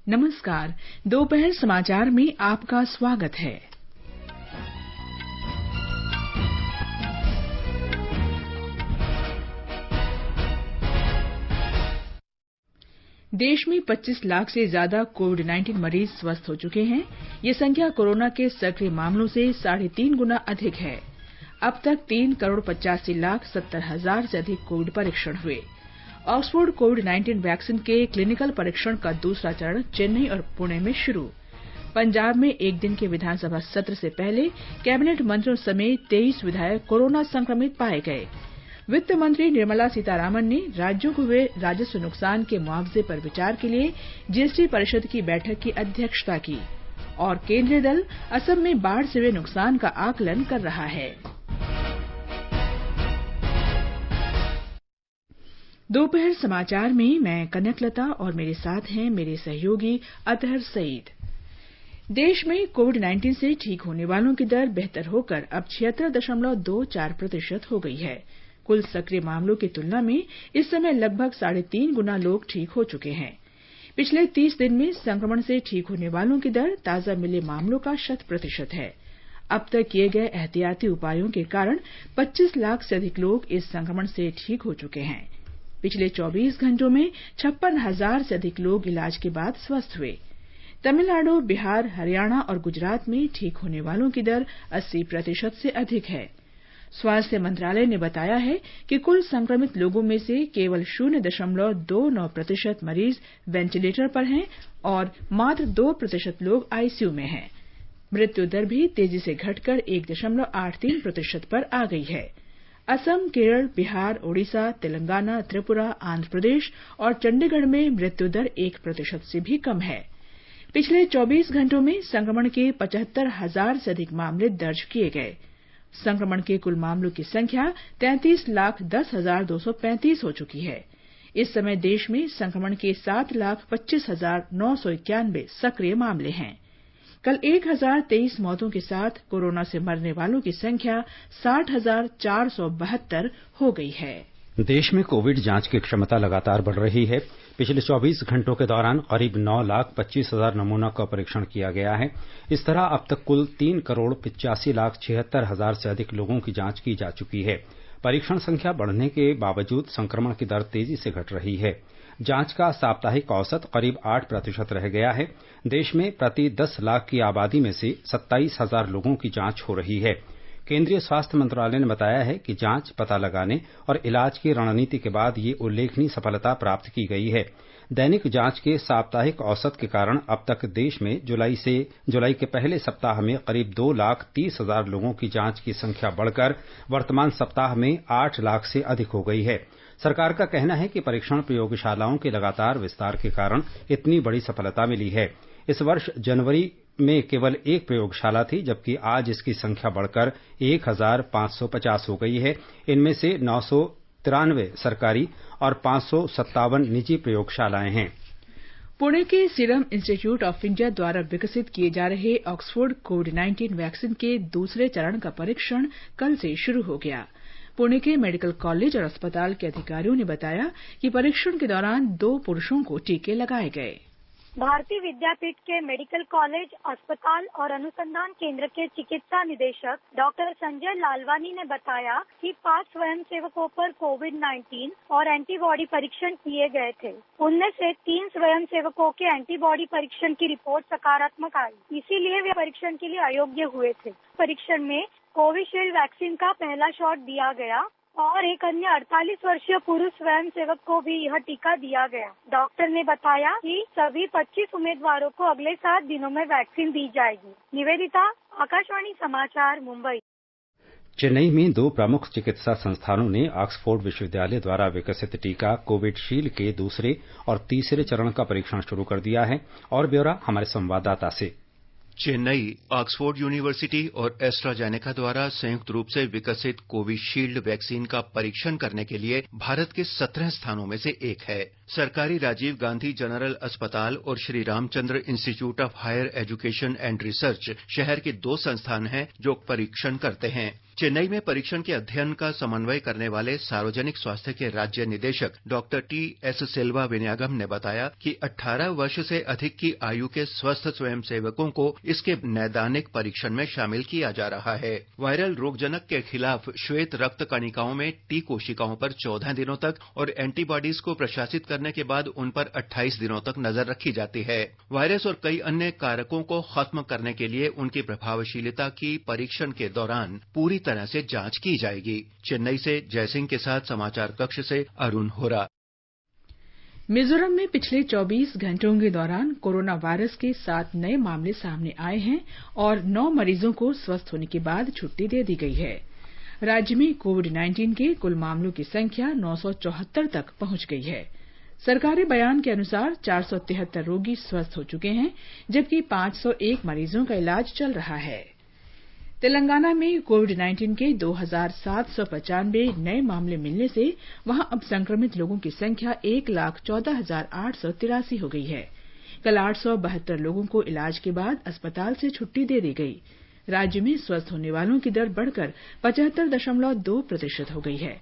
नमस्कार। दोपहर समाचार में आपका स्वागत है। देश में 25 लाख से ज्यादा कोविड-19 मरीज स्वस्थ हो चुके हैं। ये संख्या कोरोना के सक्रिय मामलों से 3.5 गुना अधिक है। अब तक 3,85,70,000 से अधिक कोविड परीक्षण हुए। ऑक्सफोर्ड कोविड-19 वैक्सीन के क्लिनिकल परीक्षण का दूसरा चरण चेन्नई और पुणे में शुरू। पंजाब में एक दिन के विधानसभा सत्र से पहले कैबिनेट मंत्रियों समेत 23 विधायक कोरोना संक्रमित पाए गए। वित्त मंत्री निर्मला सीतारामन ने राज्यों को हुए राजस्व नुकसान के मुआवजे पर विचार के लिए जीएसटी परिषद की बैठक की अध्यक्षता की। और केंद्रीय दल असम में बाढ़ से हुए नुकसान का आकलन कर रहा है। दोपहर समाचार में मैं कनकलता और मेरे साथ हैं मेरे सहयोगी अतहर सईद। देश में कोविड-19 से ठीक होने वालों की दर बेहतर होकर अब 76.24% हो गई है। कुल सक्रिय मामलों की तुलना में इस समय लगभग 3.5 गुना लोग ठीक हो चुके हैं। पिछले 30 दिन में संक्रमण से ठीक होने वालों की दर ताजा मिले मामलों का 100% है। अब तक किए गए एहतियाती उपायों के कारण 25 लाख से अधिक लोग इस संक्रमण से ठीक हो चुके हैं। पिछले 24 घंटों में 56,000 से अधिक लोग इलाज के बाद स्वस्थ हुए। तमिलनाडु, बिहार, हरियाणा और गुजरात में ठीक होने वालों की दर 80% से अधिक है। स्वास्थ्य मंत्रालय ने बताया है कि कुल संक्रमित लोगों में से केवल 0.29% मरीज वेंटिलेटर पर हैं और मात्र 2% लोग आईसीयू में हैं। मृत्यु दर भी तेजी से घटकर 1.83% पर आ गई है। असम, केरल, बिहार, ओडिशा, तेलंगाना, त्रिपुरा, आंध्र प्रदेश और चंडीगढ़ में मृत्यु दर 1% से भी कम है। पिछले 24 घंटों में संक्रमण के 75,000 से अधिक मामले दर्ज किए गए। संक्रमण के कुल मामलों की संख्या 33,10,235 हो चुकी है। इस समय देश में संक्रमण के 7,25,991 सक्रिय मामले हैं। कल 1,023 मौतों के साथ कोरोना से मरने वालों की संख्या 60,472 हो गई है। देश में कोविड जांच की क्षमता लगातार बढ़ रही है। पिछले 24 घंटों के दौरान करीब 9,25,000 नमूनों का परीक्षण किया गया है। इस तरह अब तक कुल 3,85,76,000 से अधिक लोगों की जांच की जा चुकी है। परीक्षण संख्या बढ़ने के बावजूद संक्रमण की दर तेजी से घट रही है। जांच का साप्ताहिक औसत करीब 8% रह गया है। देश में प्रति 10 लाख की आबादी में से 27,000 लोगों की जांच हो रही है। केंद्रीय स्वास्थ्य मंत्रालय ने बताया है कि जांच, पता लगाने और इलाज की रणनीति के बाद ये उल्लेखनीय सफलता प्राप्त की गई है। दैनिक जांच के साप्ताहिक औसत के कारण अब तक देश में जुलाई के पहले सप्ताह में करीब 2,30,000 लोगों की जांच की संख्या बढ़कर वर्तमान सप्ताह में 8 लाख से अधिक हो गई है। सरकार का कहना है कि परीक्षण प्रयोगशालाओं के लगातार विस्तार के कारण इतनी बड़ी सफलता मिली है। इस वर्ष जनवरी में केवल एक प्रयोगशाला थी, जबकि आज इसकी संख्या बढ़कर 1,550 हो गई है। इनमें से 993 सरकारी और 557 निजी प्रयोगशालाएं हैं। पुणे के सीरम इंस्टीट्यूट ऑफ इंडिया द्वारा विकसित किए जा रहे ऑक्सफोर्ड कोविड-19 वैक्सीन के दूसरे चरण का परीक्षण कल से शुरू हो गया। पुणे के मेडिकल कॉलेज और अस्पताल के अधिकारियों ने बताया कि परीक्षण के दौरान 2 पुरुषों को टीके लगाए गए। भारतीय विद्यापीठ के मेडिकल कॉलेज, अस्पताल और अनुसंधान केंद्र के चिकित्सा निदेशक डॉक्टर संजय लालवानी ने बताया कि 5 स्वयंसेवकों पर कोविड-19 और एंटीबॉडी परीक्षण किए गए थे। उनमें से 3 स्वयंसेवकों के एंटीबॉडी परीक्षण की रिपोर्ट सकारात्मक आई, इसीलिए वे परीक्षण के लिए अयोग्य हुए थे। परीक्षण में कोविशील्ड वैक्सीन का पहला शॉट दिया गया और एक अन्य 48 वर्षीय पुरुष स्वयंसेवक को भी यह टीका दिया गया। डॉक्टर ने बताया कि सभी 25 उम्मीदवारों को अगले 7 दिनों में वैक्सीन दी जाएगी। निवेदिता, आकाशवाणी समाचार, मुंबई। चेन्नई में 2 प्रमुख चिकित्सा संस्थानों ने ऑक्सफोर्ड विश्वविद्यालय द्वारा विकसित टीका कोविशील्ड के दूसरे और तीसरे चरण का परीक्षण शुरू कर दिया है। और ब्यौरा हमारे संवाददाता से। चेन्नई, ऑक्सफोर्ड यूनिवर्सिटी और एस्ट्राजेनेका द्वारा संयुक्त रूप से विकसित कोविशील्ड वैक्सीन का परीक्षण करने के लिए भारत के 17 स्थानों में से एक है। सरकारी राजीव गांधी जनरल अस्पताल और Shri Ramachandra institute of higher education and research शहर के 2 संस्थान हैं जो परीक्षण करते हैं। चेन्नई में परीक्षण के अध्ययन का समन्वय करने वाले सार्वजनिक स्वास्थ्य के राज्य निदेशक डॉक्टर टी.एस. सेल्वा विनयागम ने बताया कि 18 वर्ष से अधिक की आयु के स्वस्थ स्वयंसेवकों को इसके नैदानिक परीक्षण में शामिल किया जा रहा है। वायरल रोगजनक के खिलाफ श्वेत रक्त कणिकाओं में टी कोशिकाओं पर 14 दिनों तक और एंटीबॉडीज को प्रशासित करने के बाद उन पर 28 दिनों तक नजर रखी जाती है। वायरस और कई अन्य कारकों को खत्म करने के लिए उनकी प्रभावशीलता की परीक्षण के दौरान पूरी तरह से जांच की जाएगी। चेन्नई से जयसिंह के साथ समाचार कक्ष से अरुण होरा। मिजोरम में पिछले 24 घंटों के दौरान कोरोना वायरस के 7 नए मामले सामने आए हैं और 9 मरीजों को स्वस्थ होने के बाद छुट्टी दे दी गई है। राज्य में कोविड-19 के कुल मामलों की संख्या 974 तक पहुंच गई है। सरकारी बयान के अनुसार 473 रोगी स्वस्थ हो चुके हैं, जबकि 501 मरीजों का इलाज चल रहा है। तेलंगाना में कोविड-19 के 2,795 नए मामले मिलने से वहां अब संक्रमित लोगों की संख्या 1,14,883 हो गई है। कल 872 लोगों को इलाज के बाद अस्पताल से छुट्टी दे दी गई। राज्य में स्वस्थ होने वालों की दर बढ़कर 75.2% हो गई है।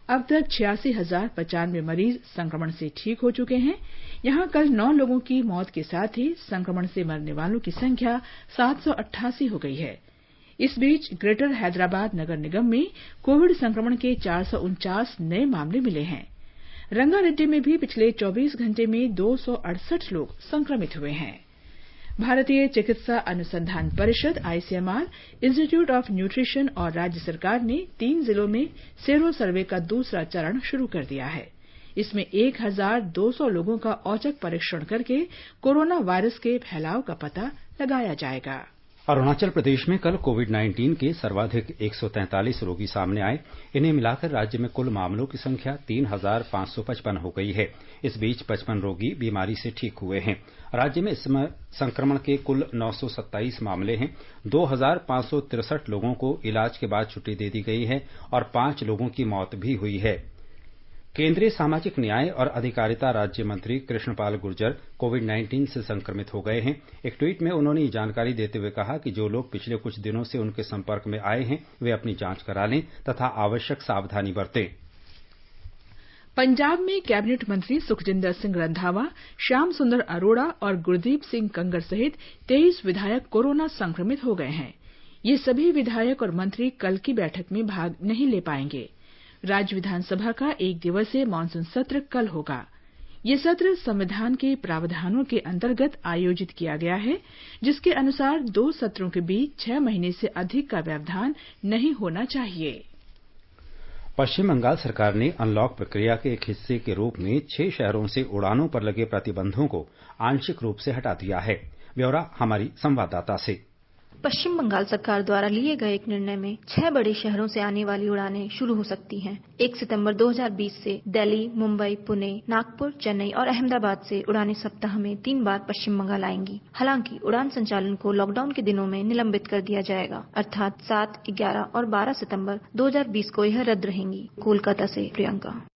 अब तक 86,095 मरीज संक्रमण से ठीक हो चुके हैं। यहां कल 9 लोगों की मौत के साथ ही संक्रमण से मरने वालों की संख्या 788 हो गई है। इस बीच ग्रेटर हैदराबाद नगर निगम में कोविड संक्रमण के 449 नए मामले मिले हैं। रंगारेड्डी में भी पिछले 24 घंटे में 268 लोग संक्रमित हुए हैं। भारतीय चिकित्सा अनुसंधान परिषद आईसीएमआर, इंस्टीट्यूट ऑफ न्यूट्रिशन और राज्य सरकार ने 3 जिलों में सेरो सर्वे का दूसरा चरण शुरू कर दिया है। इसमें 1,200 लोगों का औचक परीक्षण करके कोरोना वायरस के फैलाव का पता लगाया जाएगा। अरुणाचल प्रदेश में कल कोविड-19 के सर्वाधिक 143 रोगी सामने आए। इन्हें मिलाकर राज्य में कुल मामलों की संख्या 3,555 हो गई है। इस बीच 55 रोगी बीमारी से ठीक हुए हैं। राज्य में इस समय संक्रमण के कुल 927 मामले हैं। 2,563 लोगों को इलाज के बाद छुट्टी दे दी गई है और 5 लोगों की मौत भी हुई है। केंद्रीय सामाजिक न्याय और अधिकारिता राज्य मंत्री कृष्णपाल गुर्जर कोविड-19 से संक्रमित हो गए हैं। एक ट्वीट में उन्होंने ये जानकारी देते हुए कहा कि जो लोग पिछले कुछ दिनों से उनके संपर्क में आए हैं वे अपनी जांच करा लें तथा आवश्यक सावधानी बरतें। पंजाब में कैबिनेट मंत्री सुखजिंदर सिंह रंधावा, श्याम सुंदर अरोड़ा और गुरदीप सिंह कंगर सहित 23 विधायक कोरोना संक्रमित हो गए हैं। ये सभी विधायक और मंत्री कल की बैठक में भाग नहीं ले पाएंगे। राज्य विधानसभा का 1 दिवसीय मानसून सत्र कल होगा। ये सत्र संविधान के प्रावधानों के अंतर्गत आयोजित किया गया है, जिसके अनुसार 2 सत्रों के बीच 6 महीने से अधिक का व्यवधान नहीं होना चाहिए। पश्चिम बंगाल सरकार ने अनलॉक प्रक्रिया के एक हिस्से के रूप में 6 शहरों से उड़ानों पर लगे प्रतिबंधों को आंशिक रूप से हटा दिया है। ब्यौरा हमारी संवाददाता से। पश्चिम बंगाल सरकार द्वारा लिए गए एक निर्णय में 6 बड़े शहरों से आने वाली उड़ानें शुरू हो सकती हैं। 1 सितंबर 2020 से दिल्ली, मुंबई, पुणे, नागपुर, चेन्नई और अहमदाबाद से उड़ानें सप्ताह में 3 बार पश्चिम बंगाल आएंगी। हालांकि उड़ान संचालन को लॉकडाउन के दिनों में निलंबित कर दिया जाएगा, अर्थात 7, 11 और 12 सितंबर 2020 को यह रद्द रहेंगी। कोलकाता से प्रियंका।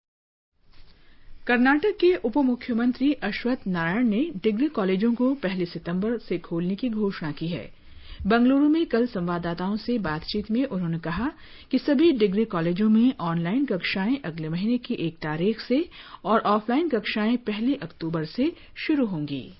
कर्नाटक के उप मुख्यमंत्री अश्वत्थ नारायण ने डिग्री कॉलेजों को 1 सितंबर से खोलने की घोषणा की है। बंगलुरु में कल संवाददाताओं से बातचीत में उन्होंने कहा कि सभी डिग्री कॉलेजों में ऑनलाइन कक्षाएं अगले महीने की 1 तारीख से और ऑफलाइन कक्षाएं 1 अक्टूबर से शुरू होंगी।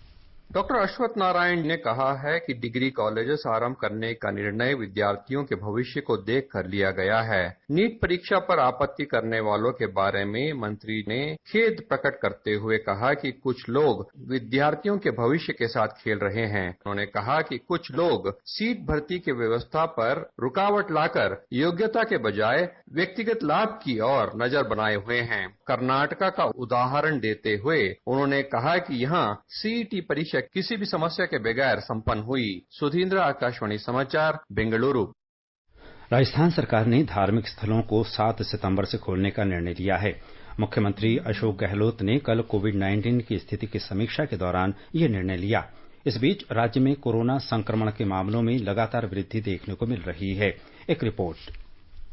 डॉक्टर अश्वत्थ नारायण ने कहा है कि डिग्री कॉलेजेस आरंभ करने का निर्णय विद्यार्थियों के भविष्य को देख कर लिया गया है। नीट परीक्षा पर आपत्ति करने वालों के बारे में मंत्री ने खेद प्रकट करते हुए कहा कि कुछ लोग विद्यार्थियों के भविष्य के साथ खेल रहे हैं। उन्होंने कहा कि कुछ लोग सीट भर्ती की व्यवस्था पर रुकावट लाकर योग्यता के बजाय व्यक्तिगत लाभ की ओर नजर बनाए हुए हैं। कर्नाटका का उदाहरण देते हुए उन्होंने कहा कि यहाँ सीईटी परीक्षा किसी भी समस्या के बगैर संपन्न हुई। सुधींद्र, आकाशवाणी समाचार, बेंगलुरु। राजस्थान सरकार ने धार्मिक स्थलों को 7 सितंबर से खोलने का निर्णय लिया है। मुख्यमंत्री अशोक गहलोत ने कल कोविड-19 की स्थिति की समीक्षा के दौरान ये निर्णय लिया। इस बीच राज्य में कोरोना संक्रमण के मामलों में लगातार वृद्धि देखने को मिल रही है। एक रिपोर्ट।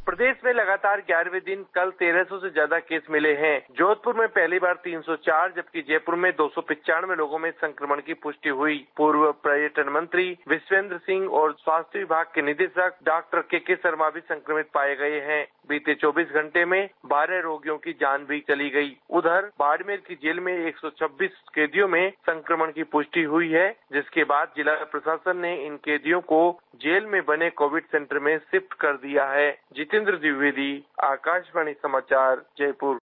प्रदेश में लगातार 11वें दिन कल 1300 से ज्यादा केस मिले हैं। जोधपुर में पहली बार 304 जबकि जयपुर में 295 लोगों में संक्रमण की पुष्टि हुई। पूर्व पर्यटन मंत्री विश्वेंद्र सिंह और स्वास्थ्य विभाग के निदेशक डॉक्टर के शर्मा भी संक्रमित पाए गए हैं। बीते 24 घंटे में 12 रोगियों की जान भी चली गई। उधर बाड़मेर की जेल में 126 कैदियों में संक्रमण की पुष्टि हुई है, जिसके बाद जिला प्रशासन ने इन कैदियों को जेल में बने कोविड सेंटर में शिफ्ट कर दिया है। जितेंद्र द्विवेदी, आकाशवाणी समाचार, जयपुर।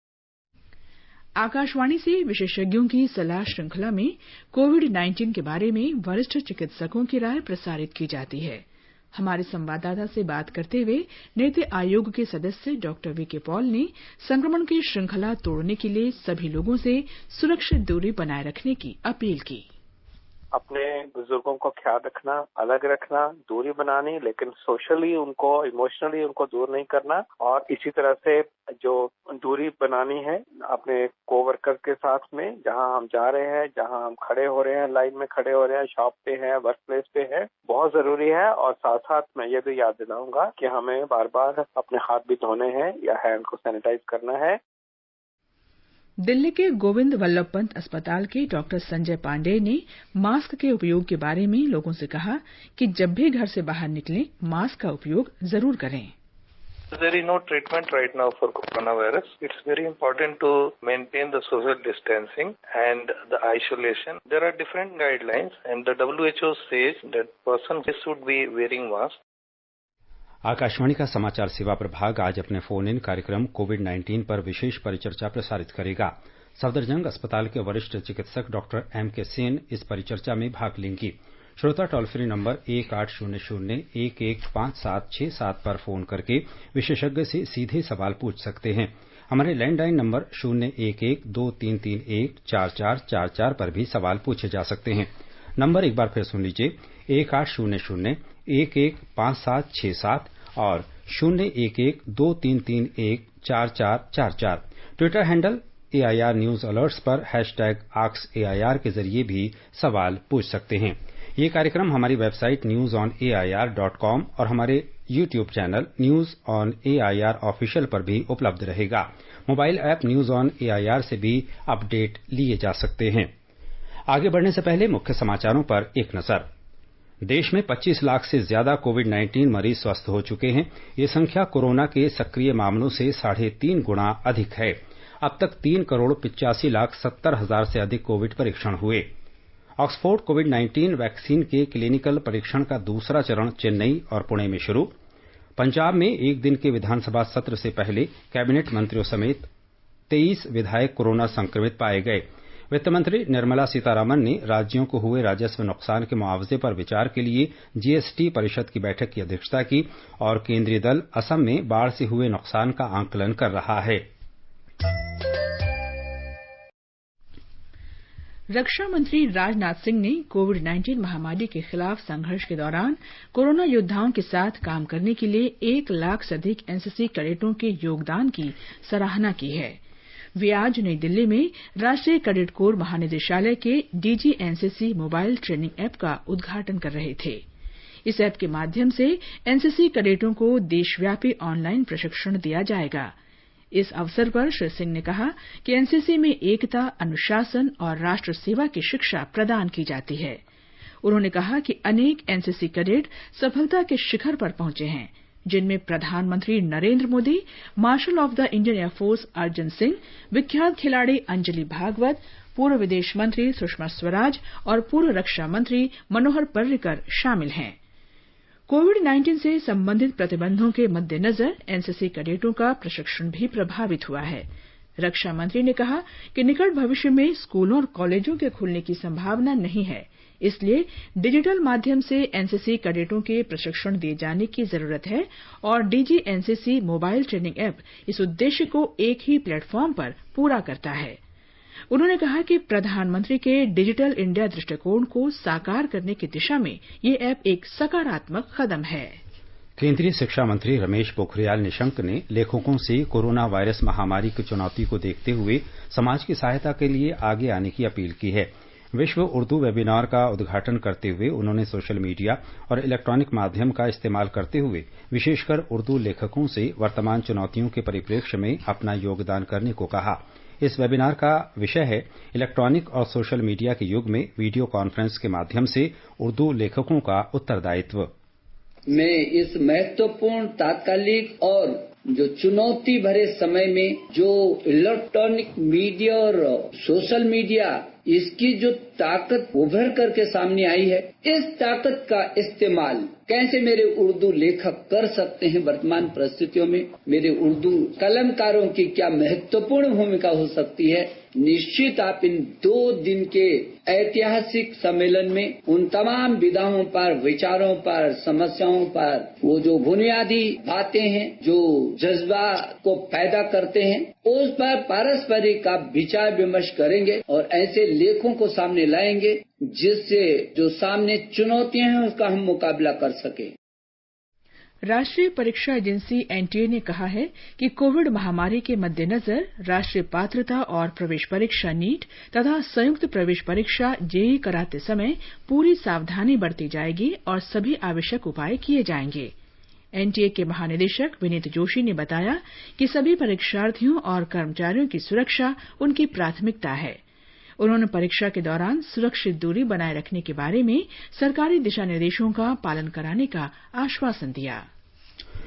आकाशवाणी से विशेषज्ञों की सलाह श्रृंखला में कोविड-19 के बारे में वरिष्ठ चिकित्सकों की राय प्रसारित की जाती है। हमारे संवाददाता से बात करते हुए नीति आयोग के सदस्य डॉक्टर वीके पॉल ने संक्रमण की श्रृंखला तोड़ने के लिए सभी लोगों से सुरक्षित दूरी बनाए रखने की अपील की। अपने बुजुर्गों को ख्याल रखना, अलग रखना, दूरी बनानी, लेकिन सोशली उनको, इमोशनली उनको दूर नहीं करना। और इसी तरह से जो दूरी बनानी है अपने कोवर्कर के साथ में, जहां हम जा रहे हैं, जहां हम खड़े हो रहे हैं, लाइन में खड़े हो रहे हैं, शॉप पे हैं, वर्क प्लेस पे है, बहुत जरूरी है। और साथ साथ मैं ये भी याद दिलाऊंगा कि हमें बार बार अपने हाथ भी धोने हैं या हैंड को सैनिटाइज करना है। दिल्ली के गोविंद वल्लभ पंत अस्पताल के डॉक्टर संजय पांडेय ने मास्क के उपयोग के बारे में लोगों से कहा कि जब भी घर से बाहर निकलें, मास्क का उपयोग जरूर करें। There is no treatment right now for coronavirus. It's very important to maintain the social distancing and the isolation. There are different guidelines and the WHO says that person should be wearing mask. Akashvani का समाचार सेवा प्रभाग आज अपने phone in कार्यक्रम कोविड-19 पर विशेष परिचर्चा प्रसारित करेगा। सफदरजंग अस्पताल के वरिष्ठ चिकित्सक डॉक्टर एम.के. सेन इस परिचर्चा में भाग लेंगी। श्रोता टोल फ्री नंबर 1800-115767 पर फोन करके विशेषज्ञ से सीधे सवाल पूछ सकते हैं। हमारे लैंडलाइन नंबर 011-2331-4444 पर भी सवाल पूछे जा सकते हैं। नंबर एक बार फिर सुन लीजिए, 1800-115767 और 011-2331-4444। Twitter handle AIR news alerts पर #AskAIR के जरिए भी सवाल पूछ सकते हैं। ये कार्यक्रम हमारी वेबसाइट newsonair.com और हमारे YouTube channel news on AIR official पर भी उपलब्ध रहेगा। Mobile app news on AIR से भी अपडेट लिए जा सकते हैं। आगे बढ़ने से पहले मुख्य समाचारों पर एक नजर। देश में 25 लाख से ज्यादा कोविड-19 मरीज स्वस्थ हो चुके हैं। ये संख्या कोरोना के सक्रिय मामलों से 3.5 गुना अधिक है। अब तक 3,85,70,000 से अधिक कोविड परीक्षण हुए। ऑक्सफोर्ड कोविड-19 वैक्सीन के क्लिनिकल परीक्षण का दूसरा चरण चेन्नई और पुणे में शुरू। पंजाब में एक दिन के विधानसभा सत्र से पहले कैबिनेट मंत्रियों समेत 23 विधायक कोरोना संक्रमित पाए गए। वित्त मंत्री निर्मला सीतारामन ने राज्यों को हुए राजस्व नुकसान के मुआवजे पर विचार के लिए जीएसटी परिषद की बैठक की अध्यक्षता की और केंद्रीय दल असम में बाढ़ से हुए नुकसान का आंकलन कर रहा है। रक्षा मंत्री राजनाथ सिंह ने कोविड-19 महामारी के खिलाफ संघर्ष के दौरान कोरोना योद्धाओं के साथ काम करने के लिए 1 लाख से अधिक एनसीसी कैडेटों के योगदान की सराहना की है। वे आज नई दिल्ली में राष्ट्रीय कैडेट कोर महानिदेशालय के DG NCC mobile training app का उद्घाटन कर रहे थे। इस ऐप के माध्यम से एनसीसी कैडेटों को देशव्यापी ऑनलाइन प्रशिक्षण दिया जाएगा। इस अवसर पर श्री सिंह ने कहा कि एनसीसी में एकता, अनुशासन और राष्ट्र सेवा की शिक्षा प्रदान की जाती है। उन्होंने कहा कि अनेक एनसीसी कैडेट सफलता के शिखर पर पहुंचे हैं, जिनमें प्रधानमंत्री Narendra Modi, marshal of the Indian air force Arjun Singh, विख्यात खिलाड़ी अंजलि भागवत, पूर्व विदेश मंत्री सुषमा स्वराज और पूर्व रक्षा मंत्री मनोहर पर्रिकर शामिल हैं। कोविड-19 से संबंधित प्रतिबंधों के मद्देनजर एनसीसी कैडेटों का प्रशिक्षण भी प्रभावित हुआ है। रक्षा मंत्री ने कहा कि निकट भविष्य में स्कूलों और कॉलेजों के खुलने की संभावना नहीं है, इसलिए डिजिटल माध्यम से एनसीसी कैडेटों के प्रशिक्षण दिए जाने की जरूरत है और DG NCC mobile training app इस उद्देश्य को एक ही प्लेटफॉर्म पर पूरा करता है। उन्होंने कहा कि प्रधानमंत्री के डिजिटल इंडिया दृष्टिकोण को साकार करने की दिशा में ये ऐप एक सकारात्मक कदम है। केंद्रीय शिक्षा मंत्री रमेश पोखरियाल निशंक ने लेखकों से कोरोना वायरस महामारी की चुनौती को देखते हुए समाज की सहायता के लिए आगे आने की अपील की है। विश्व उर्दू वेबिनार का उद्घाटन करते हुए उन्होंने सोशल मीडिया और इलेक्ट्रॉनिक माध्यम का इस्तेमाल करते हुए विशेषकर उर्दू लेखकों से वर्तमान चुनौतियों के परिप्रेक्ष्य में अपना योगदान करने को कहा। इस वेबिनार का विषय है इलेक्ट्रॉनिक और सोशल मीडिया के युग में वीडियो कॉन्फ्रेंस के माध्यम से उर्दू लेखकों का उत्तरदायित्व। मैं इस महत्वपूर्ण तात्कालिक और जो चुनौती भरे समय में जो इलेक्ट्रॉनिक मीडिया और सोशल मीडिया इसकी जो ताकत उभर करके सामने आई है, इस ताकत का इस्तेमाल कैसे मेरे उर्दू लेखक कर सकते हैं वर्तमान परिस्थितियों में, मेरे उर्दू कलमकारों की क्या महत्वपूर्ण भूमिका हो सकती है। निश्चित आप इन 2 दिन के ऐतिहासिक सम्मेलन में उन तमाम विधाओं पर, विचारों पर, समस्याओं पर, वो जो बुनियादी बातें हैं जो जज्बा को पैदा करते हैं, उस पर पारस्परिक आप विचार विमर्श करेंगे और ऐसे लेखों को सामने लाएंगे जिससे जो सामने चुनौतियां हैं उसका हम मुकाबला कर सकें। राष्ट्रीय परीक्षा एजेंसी एनटीए ने कहा है कि कोविड महामारी के मद्देनजर राष्ट्रीय पात्रता और प्रवेश परीक्षा नीट तथा संयुक्त प्रवेश परीक्षा जेईई कराते समय पूरी सावधानी बरती जाएगी और सभी आवश्यक उपाय किए जाएंगे। एनटीए के महानिदेशक विनीत जोशी ने बताया कि सभी परीक्षार्थियों और कर्मचारियों की सुरक्षा उनकी प्राथमिकता है। उन्होंने परीक्षा के दौरान सुरक्षित दूरी बनाए रखने के बारे में सरकारी दिशा निर्देशों का पालन कराने का आश्वासन दिया।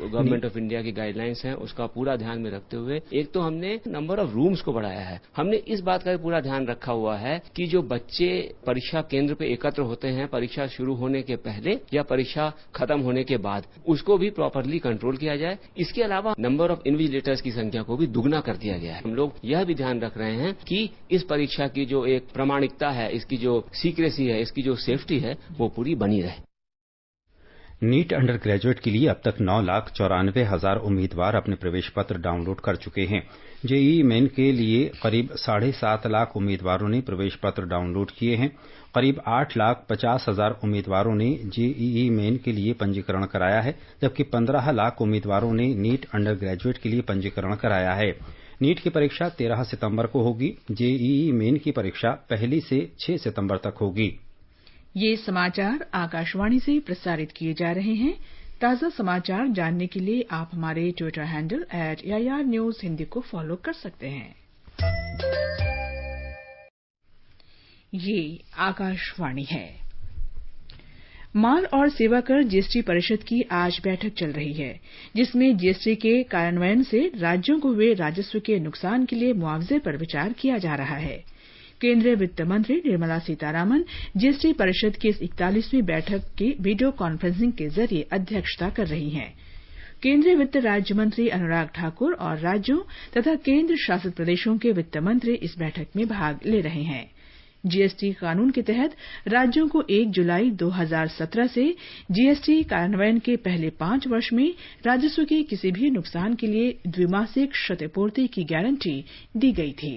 गवर्नमेंट ऑफ इंडिया की गाइडलाइंस हैं, उसका पूरा ध्यान में रखते हुए एक तो हमने नंबर ऑफ रूम्स को बढ़ाया है। हमने इस बात का भी पूरा ध्यान रखा हुआ है कि जो बच्चे परीक्षा केंद्र पे एकत्र होते हैं परीक्षा शुरू होने के पहले या परीक्षा खत्म होने के बाद, उसको भी प्रॉपरली कंट्रोल किया जाए। इसके अलावा नंबर ऑफ इन्विजिलेटर्स की संख्या को भी दुगना कर दिया गया है। हम लोग यह भी ध्यान रख रहे हैं कि इस परीक्षा की जो एक प्रामाणिकता है, इसकी जो सीक्रेसी है, इसकी जो सेफ्टी है, वो पूरी बनी रहे। नीट अंडर ग्रेजुएट के लिए अब तक 9,94,000 उम्मीदवार अपने प्रवेश पत्र डाउनलोड कर चुके हैं। जेईई मेन के लिए करीब 7.5 लाख उम्मीदवारों ने प्रवेश पत्र डाउनलोड किए हैं। करीब 8,50,000 उम्मीदवारों ने जेईई मेन के लिए पंजीकरण कराया है, जबकि 15 लाख उम्मीदवारों ने नीट अंडर ग्रेजुएट के लिए पंजीकरण कराया है। नीट की परीक्षा 13 सितंबर को होगी। जेईई मेन की परीक्षा 1 से 6 सितंबर तक होगी। ये समाचार आकाशवाणी से प्रसारित किए जा रहे हैं। ताज़ा समाचार जानने के लिए आप हमारे Twitter handle @AIR News Hindi को फॉलो कर सकते हैं। ये आकाशवाणी है। माल और सेवा कर जीएसटी परिषद की आज बैठक चल रही है, जिसमें जीएसटी के कार्यान्वयन से राज्यों को हुए राजस्व के नुकसान के लिए मुआवजे पर विचार किया जा रहा है। केंद्रीय वित्त मंत्री निर्मला सीतारामन जीएसटी परिषद की इस 41वीं बैठक की वीडियो कॉन्फ्रेंसिंग के जरिए अध्यक्षता कर रही हैं। केंद्रीय वित्त राज्य मंत्री अनुराग ठाकुर और राज्यों तथा केंद्र शासित प्रदेशों के वित्त मंत्री इस बैठक में भाग ले रहे हैं। जीएसटी कानून के तहत राज्यों को 1 जुलाई 2017 से जीएसटी कार्यान्वयन के पहले 5 वर्ष में राजस्व के किसी भी नुकसान के लिए द्विमासिक क्षतिपूर्ति की गारंटी दी गई थी।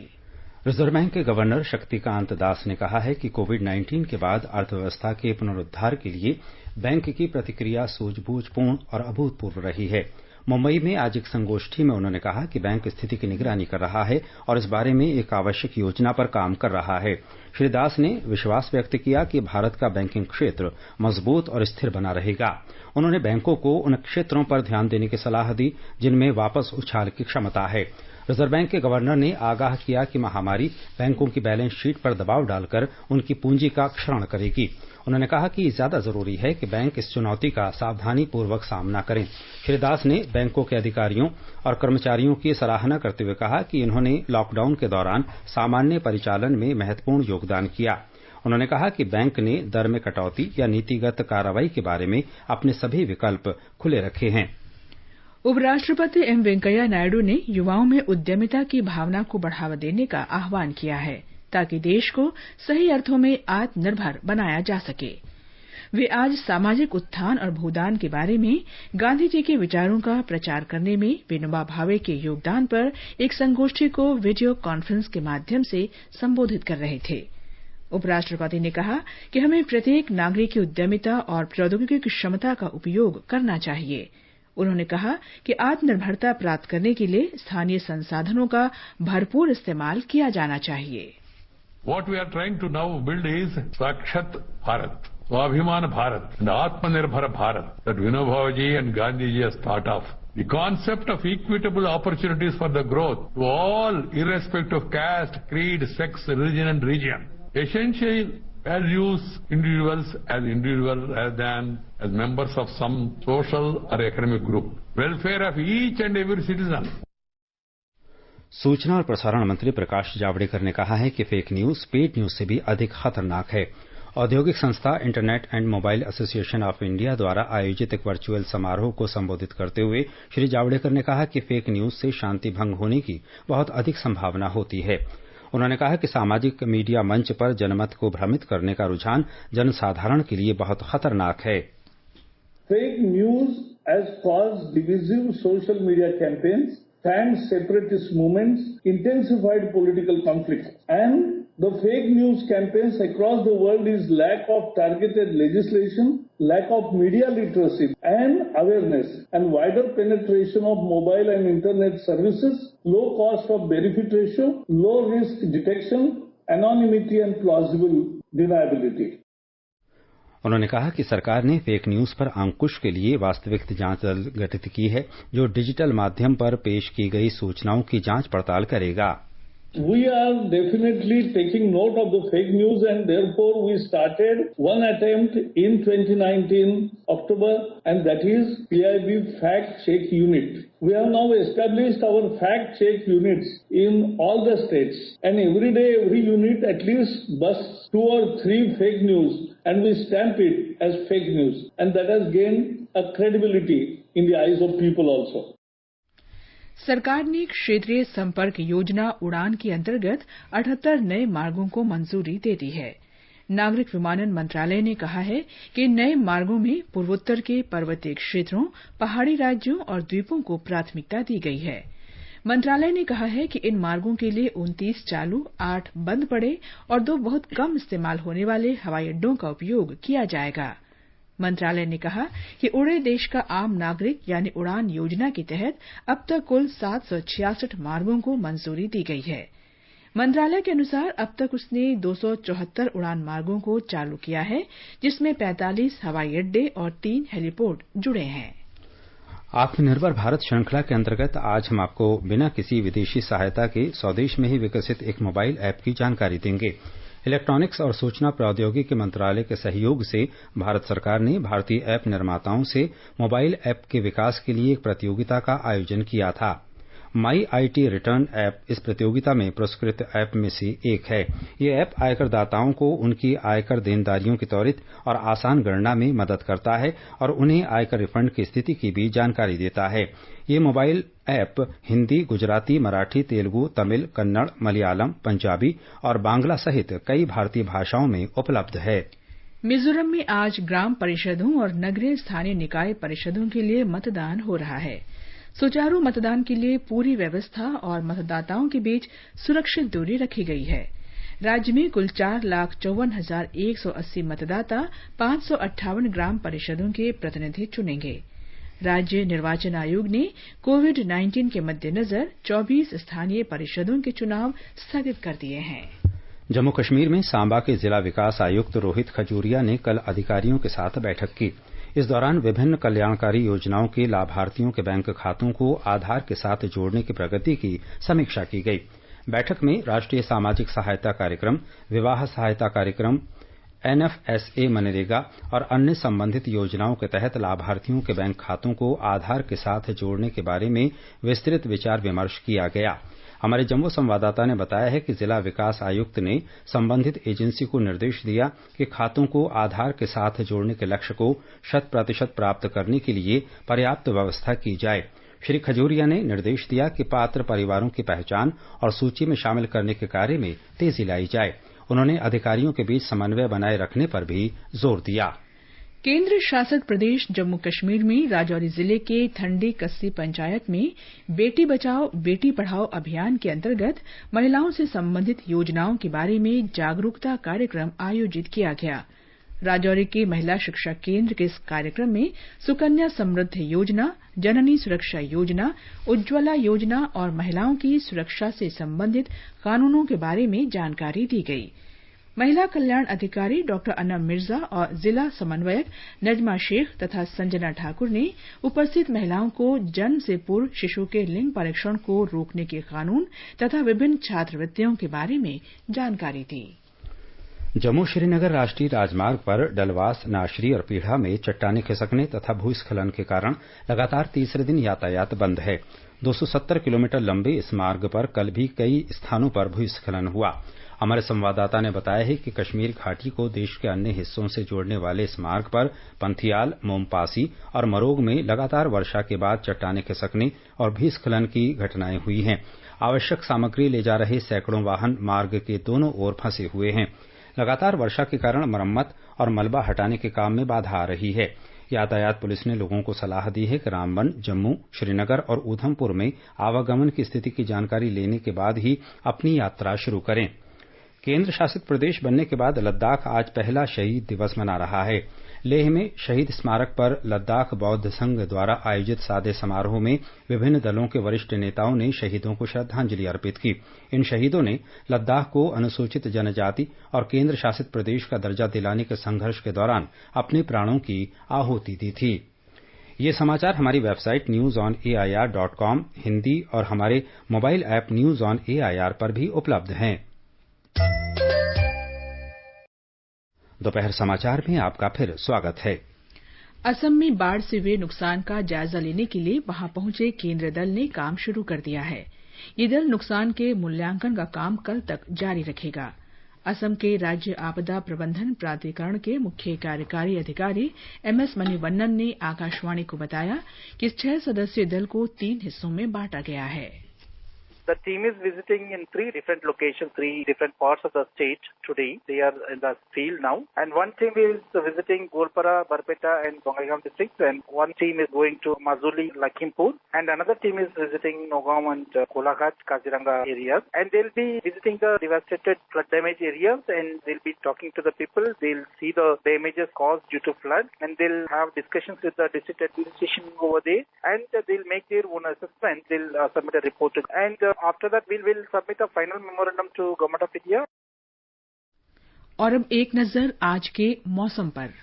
रिजर्व बैंक के गवर्नर शक्तिकांत दास ने कहा है कि कोविड-19 के बाद अर्थव्यवस्था के पुनरुद्धार के लिए बैंक की प्रतिक्रिया सूझबूझपूर्ण और अभूतपूर्व रही है। मुंबई में आज एक संगोष्ठी में उन्होंने कहा कि बैंक स्थिति की निगरानी कर रहा है और इस बारे में एक आवश्यक योजना पर काम कर रहा है। श्री दास ने विश्वास व्यक्त किया कि भारत का बैंकिंग क्षेत्र मजबूत और स्थिर बना रहेगा। उन्होंने बैंकों को उन क्षेत्रों पर ध्यान देने की सलाह दी जिनमें वापस उछाल की क्षमता है। रिजर्व बैंक के गवर्नर ने आगाह किया कि महामारी बैंकों की बैलेंस शीट पर दबाव डालकर उनकी पूंजी का क्षरण करेगी। उन्होंने कहा कि ज्यादा जरूरी है कि बैंक इस चुनौती का सावधानीपूर्वक सामना करें। श्री दास ने बैंकों के अधिकारियों और कर्मचारियों की सराहना करते हुए कहा कि इन्होंने लॉकडाउन के दौरान सामान्य परिचालन में महत्वपूर्ण योगदान किया। उन्होंने कहा कि बैंक ने दर में कटौती या नीतिगत कार्रवाई के बारे में अपने सभी विकल्प खुले रखे हैं। उपराष्ट्रपति एम वेंकैया नायडू ने युवाओं में उद्यमिता की भावना को बढ़ावा देने का आह्वान किया है, ताकि देश को सही अर्थों में आत्मनिर्भर बनाया जा सके। वे आज सामाजिक उत्थान और भूदान के बारे में गांधी जी के विचारों का प्रचार करने में विनोबा भावे के योगदान पर एक संगोष्ठी को वीडियो कॉन्फ्रेंस के माध्यम से संबोधित कर रहे थे। उपराष्ट्रपति ने कहा कि हमें प्रत्येक नागरिक की उद्यमिता और प्रौद्योगिकी की क्षमता का उपयोग करना चाहिए। उन्होंने कहा कि आत्मनिर्भरता प्राप्त करने के लिए स्थानीय संसाधनों का भरपूर इस्तेमाल किया जाना चाहिए। What we are trying to now build is Sakshat Bharat, Swabhiman Bharat, and Atmanirbhar Bharat that Vinobaji and Gandhiji has thought of. The concept of equitable opportunities for the growth to all, irrespective of caste, creed, sex, religion, and region. Essential values individuals as individuals rather than as members of some social or economic group. Welfare of each and every citizen. सूचना और प्रसारण मंत्री प्रकाश जावड़ेकर ने कहा है कि fake news paid news से भी अधिक खतरनाक है। औद्योगिक संस्था internet and mobile association of India द्वारा आयोजित एक वर्चुअल समारोह को संबोधित करते हुए श्री जावड़ेकर ने कहा कि फेक न्यूज से शांति भंग होने की बहुत अधिक संभावना होती है। उन्होंने कहा कि सामाजिक मीडिया मंच पर जनमत को भ्रमित करने का रुझान जनसाधारण के लिए बहुत खतरनाक है। Fake news has caused divisive social media campaigns, fanned separatist movements, intensified political conflicts, and the fake news campaigns across the world is lack of targeted legislation, lack of media literacy and awareness, and wider penetration of mobile and internet services, low cost of benefit ratio, low risk detection, anonymity and plausible deniability. उन्होंने कहा कि सरकार ने fake news पर अंकुश के लिए वास्तविक जांच दल गठित की है जो डिजिटल माध्यम पर पेश की गई सूचनाओं की जांच पड़ताल करेगा। We are definitely taking note of the fake news and therefore we started one attempt in 2019 October and that is PIB Fact Check Unit. We have now established our fact check units in all the states and every day every unit at least busts 2 or 3 fake news and we stamp it as fake news and that has gained a credibility in the eyes of people also. सरकार ने क्षेत्रीय संपर्क योजना उड़ान के अंतर्गत 78 नए मार्गों को मंजूरी दे दी है। नागरिक विमानन मंत्रालय ने कहा है कि नए मार्गों में पूर्वोत्तर के पर्वतीय क्षेत्रों, पहाड़ी राज्यों और द्वीपों को प्राथमिकता दी गई है। मंत्रालय ने कहा है कि इन मार्गों के लिए 29 चालू, 8 बंद पड़े और 2 बहुत कम इस्तेमाल होने वाले हवाई अड्डों का उपयोग किया जाएगा। मंत्रालय ने कहा कि उड़े देश का आम नागरिक यानी उड़ान योजना के तहत अब तक कुल 766 मार्गों को मंजूरी दी गई है। मंत्रालय के अनुसार अब तक उसने 274 उड़ान मार्गों को चालू किया है, जिसमें 45 हवाई अड्डे और 3 हेलीपोर्ट जुड़े हैं। आत्मनिर्भर भारत श्रृंखला के अंतर्गत आज हम आपको बिना किसी विदेशी सहायता के स्वदेश में ही विकसित एक मोबाइल ऐप की जानकारी देंगे। इलेक्ट्रॉनिक्स और सूचना प्रौद्योगिकी मंत्रालय के सहयोग से भारत सरकार ने भारतीय ऐप निर्माताओं से मोबाइल ऐप के विकास के लिए एक प्रतियोगिता का आयोजन किया था। माई आईटी रिटर्न ऐप इस प्रतियोगिता में पुरस्कृत ऐप में से एक है। ये ऐप आयकरदाताओं को उनकी आयकर देनदारियों की त्वरित और आसान गणना में मदद करता है और उन्हें आयकर रिफंड की स्थिति की भी जानकारी देता है। ये मोबाइल ऐप हिंदी, गुजराती, मराठी, तेलुगु, तमिल, कन्नड़, मलयालम, पंजाबी और बांग्ला सहित कई भारतीय भाषाओं में उपलब्ध है। मिजोरम में आज ग्राम परिषदों और नगरीय स्थानीय निकाय परिषदों के लिए मतदान हो रहा है। सुचारू मतदान के लिए पूरी व्यवस्था और मतदाताओं के बीच सुरक्षित दूरी रखी गई है। राज्य में कुल 4,54,180 मतदाता 558 ग्राम परिषदों के प्रतिनिधि चुनेंगे। राज्य निर्वाचन आयोग ने कोविड-19 के मद्देनजर 24 स्थानीय परिषदों के चुनाव स्थगित कर दिए हैं। जम्मू कश्मीर में सांबा के जिला विकास आयुक्त रोहित खजूरिया ने कल अधिकारियों के साथ बैठक की। इस दौरान विभिन्न कल्याणकारी योजनाओं के लाभार्थियों के बैंक खातों को आधार के साथ जोड़ने की प्रगति की समीक्षा की गई। बैठक में राष्ट्रीय सामाजिक सहायता कार्यक्रम, विवाह सहायता कार्यक्रम, एनएफएसए, मनरेगा और अन्य संबंधित योजनाओं के तहत लाभार्थियों के बैंक खातों को आधार के साथ जोड़ने के बारे में विस्तृत विचार विमर्श किया गया। हमारे जम्मू संवाददाता ने बताया है कि जिला विकास आयुक्त ने संबंधित एजेंसी को निर्देश दिया कि खातों को आधार के साथ जोड़ने के लक्ष्य को 100% प्राप्त करने के लिए पर्याप्त व्यवस्था की जाए। श्री खजूरिया ने निर्देश दिया कि पात्र परिवारों की पहचान और सूची में शामिल करने के कार्य में तेजी लाई जाए। उन्होंने अधिकारियों के बीच समन्वय बनाए रखने पर भी जोर दिया। केंद्र शासित प्रदेश जम्मू कश्मीर में राजौरी जिले के थंडी कस्सी पंचायत में बेटी बचाओ बेटी पढ़ाओ अभियान के अंतर्गत महिलाओं से संबंधित योजनाओं के बारे में जागरूकता कार्यक्रम आयोजित किया गया। राजौरी के महिला शिक्षा केंद्र के इस कार्यक्रम में सुकन्या समृद्धि योजना, जननी सुरक्षा योजना, उज्ज्वला योजना और महिलाओं की सुरक्षा से संबंधित कानूनों के बारे में जानकारी दी गई। महिला कल्याण अधिकारी डॉ अनम मिर्जा और जिला समन्वयक नजमा शेख तथा संजना ठाकुर ने उपस्थित महिलाओं को जन्म से पूर्व शिशु के लिंग परीक्षण को रोकने के कानून तथा विभिन्न छात्रवृत्तियों के बारे में जानकारी दी। जम्मू श्रीनगर राष्ट्रीय राजमार्ग पर डलवास, नाशरी और पीढ़ा में चट्टाने खिसकने तथा भूस्खलन के कारण लगातार तीसरे दिन यातायात बंद है। 270 किलोमीटर लंबे इस मार्ग पर कल भी कई स्थानों पर भूस्खलन हुआ। हमारे संवाददाता ने बताया है कि कश्मीर घाटी को देश के अन्य हिस्सों से जोड़ने वाले इस मार्ग पर पंथियाल, मोमपासी और मरोग में लगातार वर्षा के बाद चट्टाने खिसकने और भूस्खलन की घटनाएं हुई हैं। आवश्यक सामग्री ले जा रहे सैकड़ों वाहन मार्ग के दोनों ओर फंसे हुए हैं। लगातार वर्षा के कारण मरम्मत और मलबा हटाने के काम में बाधा आ रही है। यातायात पुलिस ने लोगों को सलाह दी है कि रामबन, जम्मू, श्रीनगर और ऊधमपुर में आवागमन की स्थिति की जानकारी लेने के बाद ही अपनी यात्रा शुरू करें। केंद्र शासित प्रदेश बनने के बाद लद्दाख आज पहला शहीद दिवस मना रहा है। लेह में शहीद स्मारक पर लद्दाख बौद्ध संघ द्वारा आयोजित सादे समारोह में विभिन्न दलों के वरिष्ठ नेताओं ने शहीदों को श्रद्धांजलि अर्पित की। इन शहीदों ने लद्दाख को अनुसूचित जनजाति और केंद्र शासित प्रदेश का दर्जा दिलाने के संघर्ष के दौरान अपने प्राणों की आहुति दी थी। ये समाचार हमारी वेबसाइट newsonair.com हिंदी और हमारे mobile app news on AIR पर भी उपलब्ध हैं। दोपहर समाचार में आपका फिर स्वागत है। असम में बाढ़ से हुए नुकसान का जायजा लेने के लिए वहां पहुंचे केंद्रीय दल ने काम शुरू कर दिया है। ये दल नुकसान के मूल्यांकन का काम कल तक जारी रखेगा। असम के राज्य आपदा प्रबंधन प्राधिकरण के मुख्य कार्यकारी अधिकारी एमएस मणिवन्नन ने आकाशवाणी को बताया कि इस 6 सदस्यीय दल को 3 हिस्सों में बांटा गया है। The team is visiting in 3 different locations, 3 different parts of the state today. They are in the field now. And one team is visiting Golpara, Barpeta and Bongaigaon districts. And one team is going to Majuli, Lakhimpur. And another team is visiting Nagaon and Kolaghat, Kaziranga areas. And they'll be visiting the devastated flood damage areas and they'll be talking to the people. They'll see the damages caused due to flood. And they'll have discussions with the district administration over there. And they'll make their own assessment. They'll submit a report. And after that, we will submit a final memorandum to Government of India. और अब एक नजर आज के मौसम पर।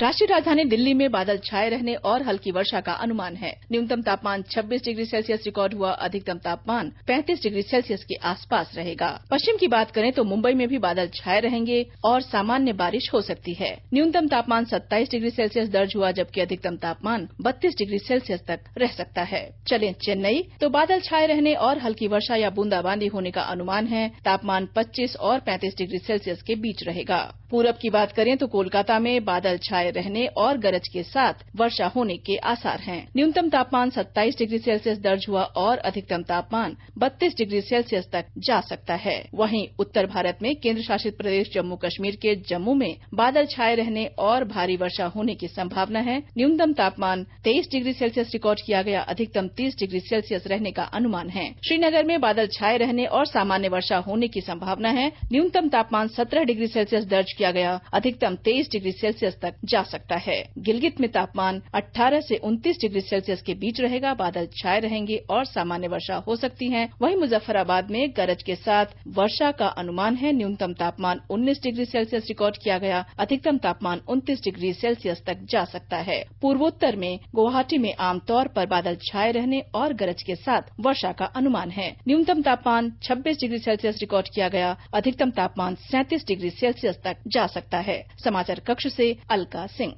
राष्ट्रीय राजधानी दिल्ली में बादल छाए रहने और हल्की वर्षा का अनुमान है। न्यूनतम तापमान 26 डिग्री सेल्सियस रिकॉर्ड हुआ, अधिकतम तापमान 35 डिग्री सेल्सियस के आसपास रहेगा। पश्चिम की बात करें तो मुंबई में भी बादल छाए रहेंगे और सामान्य बारिश हो सकती है। न्यूनतम तापमान 27 डिग्री सेल्सियस दर्ज हुआ, जबकि अधिकतम तापमान 32 डिग्री सेल्सियस तक रह सकता है। चलें चेन्नई, तो बादल छाए रहने और हल्की वर्षा या बूंदाबांदी होने का अनुमान है। तापमान 25 और 35 डिग्री सेल्सियस के बीच रहेगा। पूरब की बात करें तो कोलकाता में बादल छाए रहने और गरज के साथ वर्षा होने के आसार हैं। न्यूनतम तापमान 27 डिग्री सेल्सियस दर्ज हुआ और अधिकतम तापमान 32 डिग्री सेल्सियस तक जा सकता है। वहीं उत्तर भारत में केंद्र शासित प्रदेश जम्मू कश्मीर के जम्मू में बादल छाए रहने और भारी वर्षा होने की संभावना है। न्यूनतम तापमान 23 डिग्री सेल्सियस रिकॉर्ड किया गया, अधिकतम 30 डिग्री सेल्सियस रहने का अनुमान है। श्रीनगर में बादल छाए रहने और सामान्य वर्षा होने की संभावना है। न्यूनतम तापमान 17 डिग्री सेल्सियस दर्ज किया गया, अधिकतम 23 डिग्री सेल्सियस तक जा सकता है। गिलगित में तापमान 18 से 29 डिग्री सेल्सियस के बीच रहेगा। बादल छाए रहेंगे और सामान्य वर्षा हो सकती है। वहीं मुजफ्फराबाद में गरज के साथ वर्षा का अनुमान है। न्यूनतम तापमान 19 डिग्री सेल्सियस रिकॉर्ड किया गया, अधिकतम तापमान 29 डिग्री सेल्सियस तक जा सकता है। पूर्वोत्तर में गुवाहाटी में आमतौर पर बादल छाए रहने और गरज के साथ वर्षा का अनुमान है। न्यूनतम तापमान 26 डिग्री सेल्सियस रिकॉर्ड किया गया, अधिकतम तापमान 37 डिग्री सेल्सियस तक जा सकता है। समाचार कक्ष से अलका सिंह।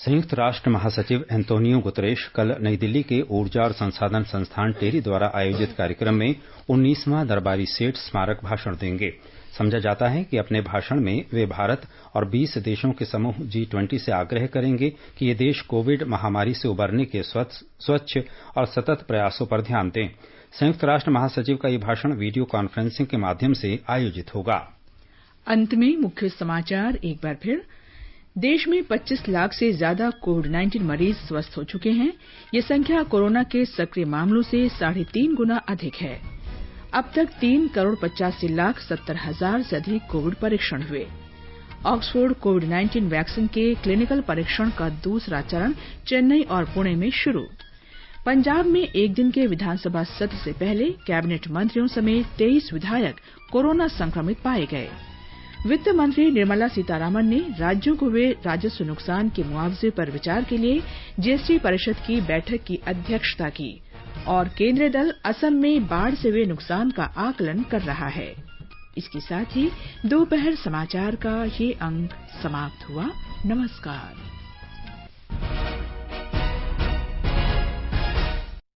संयुक्त राष्ट्र महासचिव एंटोनियो गुतरेश कल नई दिल्ली के ऊर्जा और संसाधन संस्थान टेरी द्वारा आयोजित कार्यक्रम में 19वां दरबारी सेठ स्मारक भाषण देंगे। समझा जाता है कि अपने भाषण में वे भारत और 20 देशों के समूह G20 से आग्रह करेंगे कि ये देश कोविड महामारी से उबरने के स्वच्छ और सतत प्रयासों पर ध्यान दें। संयुक्त राष्ट्र महासचिव का ये भाषण वीडियो कॉन्फ्रेंसिंग के माध्यम से आयोजित होगा। अंत में मुख्य समाचार एक बार फिर। देश में 25 लाख से ज्यादा कोविड-19 मरीज स्वस्थ हो चुके हैं। ये संख्या कोरोना के सक्रिय मामलों से 3.5 गुना अधिक है। अब तक 3,85,70,000 से अधिक कोविड परीक्षण हुए। ऑक्सफोर्ड कोविड-19 वैक्सीन के क्लिनिकल परीक्षण का दूसरा चरण चेन्नई और पुणे में शुरू। पंजाब में एक दिन के विधानसभा सत्र से पहले कैबिनेट मंत्रियों समेत 23 विधायक कोरोना संक्रमित पाए गए। वित्त मंत्री निर्मला सीतारामन ने राज्यों को हुए राजस्व नुकसान के मुआवजे पर विचार के लिए जीएसटी परिषद की बैठक की अध्यक्षता की और केंद्रीय दल असम में बाढ़ से हुए नुकसान का आकलन कर रहा है। इसके साथ ही दोपहर समाचार का ये अंक समाप्त हुआ। नमस्कार।